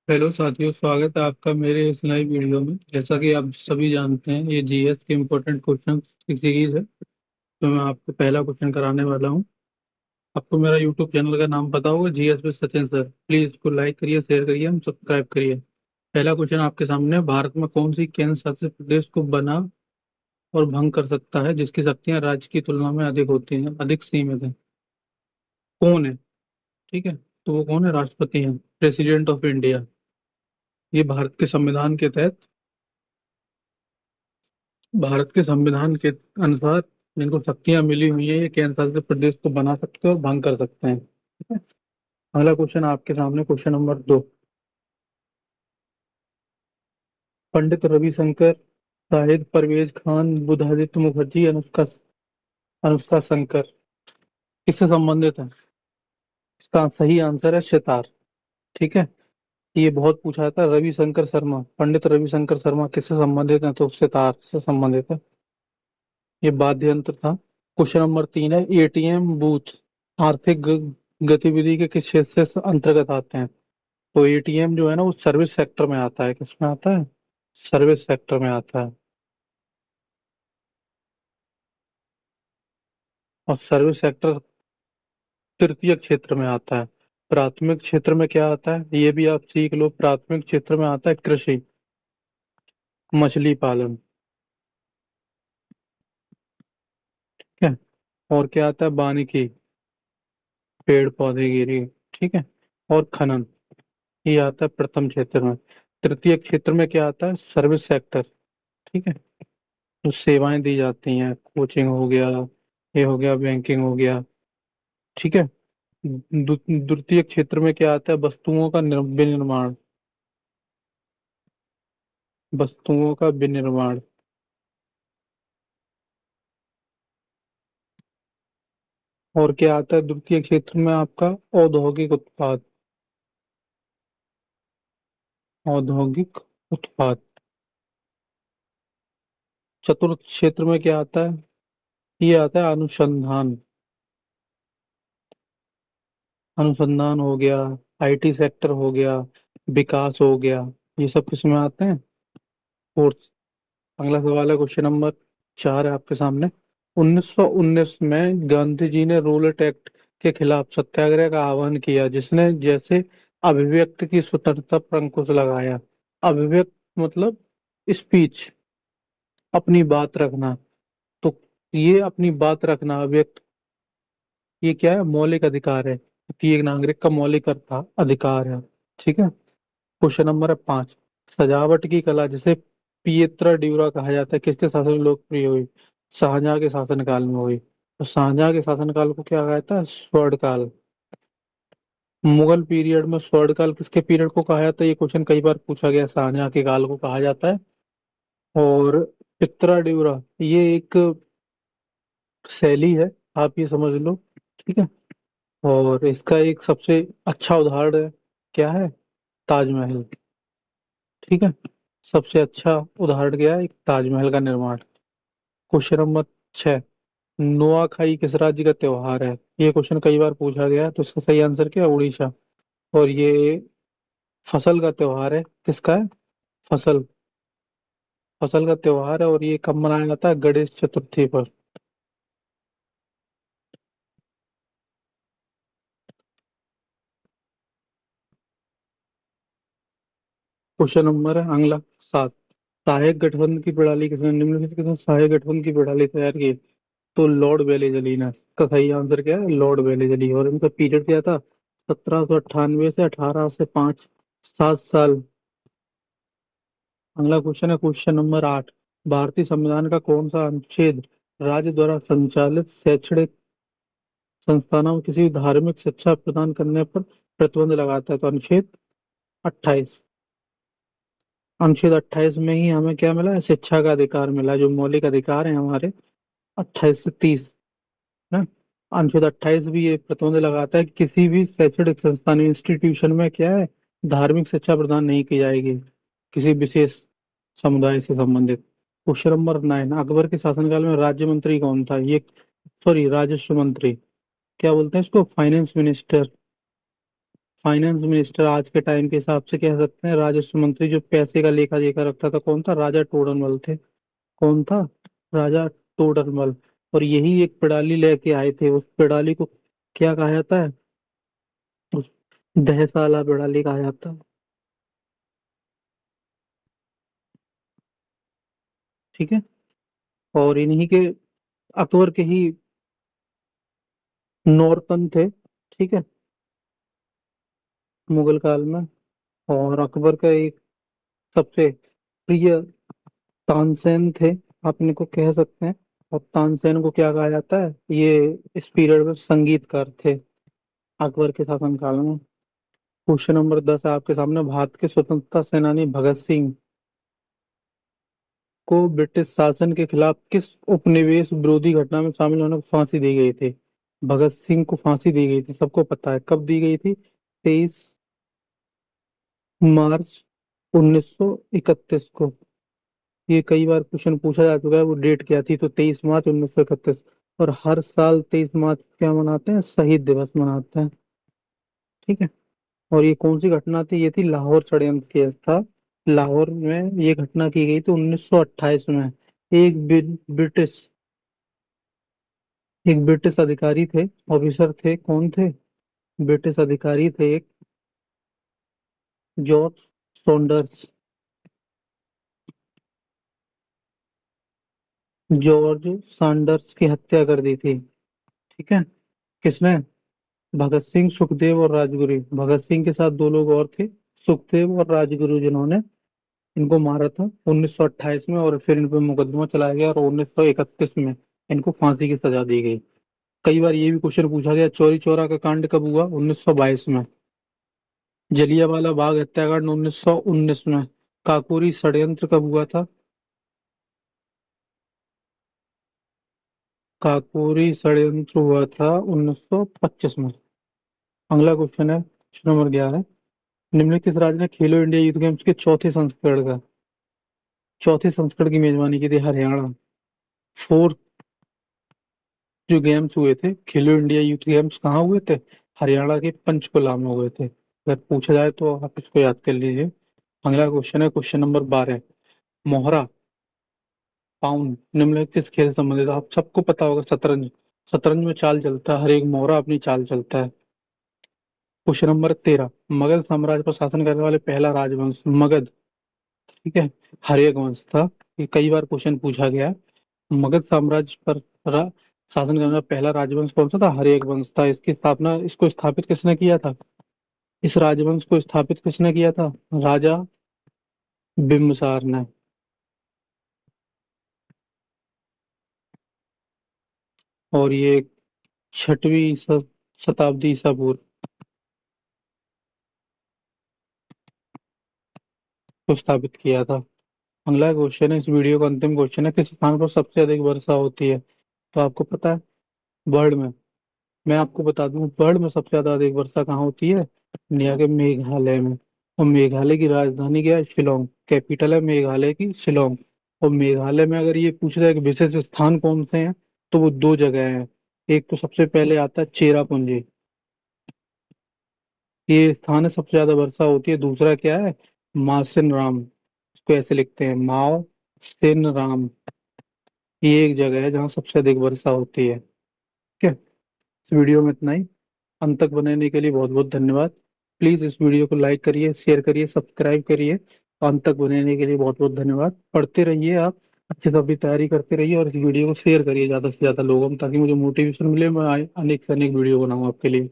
Hello साथियों, स्वागत है आपका मेरे इस नई वीडियो में। जैसा कि आप सभी जानते हैं, ये जीएस के इम्पोर्टेंट क्वेश्चन की सीरीज है। तो मैं आपको पहला क्वेश्चन कराने वाला हूँ। आपको मेरा यूट्यूब चैनल का नाम पता होगा, GS with Sachin sir. Please इसको लाइक करिए, शेयर करिए, हम सब्सक्राइब करिए। पहला क्वेश्चन आपके सामने है, भारत में कौन सी केंद्र शासित प्रदेश को बना और भंग कर सकता है जिसकी शक्तियां राज्य की तुलना में अधिक होती हैं, अधिक सीमित है? कौन है? ठीक है, तो वो कौन है? राष्ट्रपति हैं, प्रेसिडेंट ऑफ इंडिया। ये भारत के संविधान के अनुसार जिनको शक्तियां मिली हुई है, ये केंद्र शासित प्रदेश को बना सकते हैं और भंग कर सकते हैं। ठीक है। अगला क्वेश्चन आपके सामने, क्वेश्चन नंबर 2। पंडित रविशंकर, शाहिद परवेज खान, बुधादित्य मुखर्जी, अनुष्का अनुष्का शंकर किससे संबंधित है? इसका सही आंसर है सितार। ठीक है। ये बहुत पूछा था, रविशंकर शर्मा, पंडित रविशंकर शर्मा किससे संबंधित है? तो सितार से संबंधित है। ये वाद्य यंत्र था। क्वेश्चन नंबर 3 है, एटीएम बूथ आर्थिक गतिविधि के किस क्षेत्र से अंतर्गत आते हैं? तो एटीएम जो है ना, वो सर्विस सेक्टर में आता है। किस में आता है? सर्विस सेक्टर में आता है। और सर्विस सेक्टर तृतीय क्षेत्र में आता है। प्राथमिक क्षेत्र में क्या आता है, ये भी आप सीख लो। प्राथमिक क्षेत्र में आता है कृषि, मछली पालन। ठीक है। और क्या आता है? वानिकी, पेड़ पौधे गिरी। ठीक है। और खनन, ये आता है प्रथम क्षेत्र में। तृतीय क्षेत्र में क्या आता है? Service sector. ठीक है। जो सेवाएं दी जाती हैं, कोचिंग हो गया, ये हो गया, बैंकिंग हो गया। ठीक है। द्वितीय क्षेत्र में क्या आता है? वस्तुओं का विनिर्माण, वस्तुओं का विनिर्माण। और क्या आता है द्वितीय क्षेत्र में? आपका औद्योगिक उत्पाद, औद्योगिक उत्पाद। चतुर्थ क्षेत्र में क्या आता है? ये आता है अनुसंधान, अनुसंधान हो गया, आईटी सेक्टर हो गया, विकास हो गया। ये सब किस में आते हैं? फोर्थ। अगला सवाल है, क्वेश्चन नंबर 4 है आपके सामने। 1919 में गांधी जी ने रूलेट एक्ट के खिलाफ सत्याग्रह का आह्वान किया, जिसने जैसे अभिव्यक्ति की स्वतंत्रता पर अंकुश लगाया। अभिव्यक्त मतलब स्पीच, अपनी बात रखना। तो ये अपनी बात रखना, अभिव्यक्त, ये क्या है? मौलिक अधिकार है, कि एक नागरिक का मौलिक अधिकार है। ठीक है। क्वेश्चन नंबर है 5। सजावट की कला जिसे पिएत्रा ड्यूरा कहा जाता है, किसके शासन में लोकप्रिय हुई? शाहजहां के शासनकाल में हुई। तो शाहजहां के शासनकाल को क्या कहता है? स्वर्ण काल। मुगल पीरियड में स्वर्ण काल किसके पीरियड को कहा जाता है? ये क्वेश्चन कई बार पूछा गया। शाहजहां के काल को कहा जाता है। और पित्रा ड्यूरा, ये एक शैली है, आप ये समझ लो। ठीक है। और इसका एक सबसे अच्छा उदाहरण है, क्या है? ताजमहल। ठीक है। सबसे अच्छा उदाहरण क्या है? एक ताजमहल का निर्माण। Question number 6। नुआखाई किस राज्य का त्योहार है? ये क्वेश्चन कई बार पूछा गया है, तो इसका सही आंसर क्या है? उड़ीसा। और ये फसल का त्योहार है। किसका है? फसल, फसल का त्योहार है। और ये कब मनाया जाता है? गणेश चतुर्थी पर। क्वेश्चन नंबर है अगला 7। सहायक गठबंधन की प्रणाली किसने, निम्नलिखित किसने सहायक गठबंधन की प्रणाली तैयार की? तो लॉर्ड वेलेजली ने। इसका सही आंसर क्या है? Lord Wellesley. और इनका पीरियड क्या था? 1798 से 1805, 7 साल। अगला क्वेश्चन है क्वेश्चन नंबर 8। भारतीय संविधान का कौन सा अनुच्छेद राज्य द्वारा संचालित शैक्षणिक संस्थानों में किसी धार्मिक शिक्षा प्रदान करने पर प्रतिबंध लगाता है? तो अनुच्छेद 28। अनुच्छेद 28 में ही हमें क्या मिला है? शिक्षा का अधिकार मिला, जो मौलिक अधिकार है हमारे। 28 से 30 है। अनुच्छेद 28 भी ये प्रतिबंध लगाता है कि किसी भी शैक्षणिक संस्थान इंस्टीट्यूशन में क्या है? धार्मिक शिक्षा प्रदान नहीं की जाएगी किसी विशेष समुदाय से संबंधित। Question number 9। अकबर के शासनकाल में राज्य मंत्री कौन था? ये, सॉरी, राजस्व मंत्री, क्या बोलते हैं इसको? Finance minister. फाइनेंस मिनिस्टर आज के टाइम के हिसाब से कह सकते हैं, राजस्व मंत्री जो पैसे का लेखा जोखा रखता था, कौन था? राजा टोडरमल थे। कौन था? राजा टोडरमल। और यही एक प्रणाली लेके आए थे, उस प्रणाली को क्या कहा जाता है? उस दहसाला प्रणाली कहा जाता है। ठीक है। और इन्हीं के, अकबर के ही नौरतन थे। ठीक है, मुगल काल में। और अकबर का एक सबसे प्रिय तानसेन थे, आप इनको कह सकते हैं। और तानसेन को क्या कहा जाता है? ये इस पीरियड में संगीतकार थे, अकबर के शासनकाल में। क्वेश्चन नंबर 10 है आपके सामने। भारत के स्वतंत्रता सेनानी भगत सिंह को ब्रिटिश शासन के खिलाफ किस उपनिवेश विरोधी घटना में शामिल होने को फांसी दी गई थी? भगत सिंह को फांसी दी गई थी, सबको पता है कब दी गई थी। 23 मार्च 1931 को। ये कई बार क्वेश्चन पूछा जा चुका है, वो डेट क्या थी? तो 23 मार्च 1931। और हर साल 23 मार्च क्या मनाते हैं? शहीद दिवस मनाते हैं। ठीक है। और ये कौन सी घटना थी? ये थी लाहौर षड्यंत्र केस था। लाहौर में ये घटना की गई थी 1928 में। एक ब्रिटिश एक ब्रिटिश अधिकारी थे, ऑफिसर थे, कौन थे? ब्रिटिश अधिकारी थे एक, जॉर्ज सॉन्डर्स। जॉर्ज सॉन्डर्स की हत्या कर दी थी। ठीक है। किसने? भगत सिंह, सुखदेव और राजगुरु। भगत सिंह के साथ दो लोग और थे, सुखदेव और राजगुरु, जिन्होंने इनको मारा था 1928 में। और फिर इन पर मुकदमा चलाया गया और 1931 में इनको फांसी की सजा दी गई। कई बार ये भी क्वेश्चन पूछा गया, चौरी चौरा का कांड कब हुआ? 1922 में। जलियांवाला बाग हत्याकांड 1919 में। काकोरी षड्यंत्र कब हुआ था? काकोरी षड्यंत्र हुआ था 1925 में। अगला क्वेश्चन है क्वेश्चन नंबर 11। निम्नलिखित किस राज्य ने खेलो इंडिया यूथ गेम्स के चौथे संस्करण की मेजबानी की थी? हरियाणा। फोर्थ जो गेम्स हुए थे, खेलो इंडिया यूथ गेम्स, कहाँ हुए थे? हरियाणा के पंचकुला में हुए थे। अगर पूछा जाए तो आप इसको याद कर लीजिए। अगला क्वेश्चन है क्वेश्चन नंबर 12। मोहरा, पाउंड निम्नलिखित किस खेल से संबंधित है? आप सबको पता होगा, शतरंज। शतरंज में चाल चलता है, हर एक मोहरा अपनी चाल चलता है। Question number 13। मगध साम्राज्य पर शासन करने वाले पहला राजवंश, मगध। ठीक है, हर्यक वंश था। ये कई बार क्वेश्चन पूछा गया है। मगध साम्राज्य पर शासन करने वाला पहला राजवंश कौन सा था? हर्यक वंश था। इसको स्थापित किसने किया था? इस राजवंश को स्थापित किसने किया था? राजा बिम्बिसार ने। और ये 6वीं शताब्दी ईसा पूर्व को स्थापित किया था। अगला क्वेश्चन है, इस वीडियो का अंतिम क्वेश्चन है, किस स्थान पर सबसे अधिक वर्षा होती है? तो आपको पता है, वर्ल्ड में। मैं आपको बता दूं, वर्ल्ड में सबसे ज्यादा अधिक वर्षा कहाँ होती है? इंडिया के मेघालय में। और मेघालय की राजधानी क्या है? शिलोंग। कैपिटल है मेघालय की शिलोंग। और मेघालय में अगर ये पूछ रहा है कि विशेष स्थान कौन से हैं, तो वो दो जगह हैं। एक तो सबसे पहले आता है चेरापूंजी, ये स्थान है सबसे ज्यादा वर्षा होती है। दूसरा क्या है? मासिन राम, इसको ऐसे लिखते हैं, माओ सिन राम। ये एक जगह है जहाँ सबसे अधिक वर्षा होती है। ठीक है। इस वीडियो में इतना ही। अंत तक बनाने के लिए बहुत बहुत धन्यवाद। प्लीज इस वीडियो को लाइक करिए, शेयर करिए, सब्सक्राइब करिए। अंत तक बनाने के लिए बहुत बहुत धन्यवाद। पढ़ते रहिए आप, अच्छे से अपनी तैयारी करते रहिए, और इस वीडियो को शेयर करिए ज्यादा से ज्यादा लोगों में, ताकि मुझे मोटिवेशन मिले, मैं अनेक से अनेक वीडियो बनाऊं आपके लिए।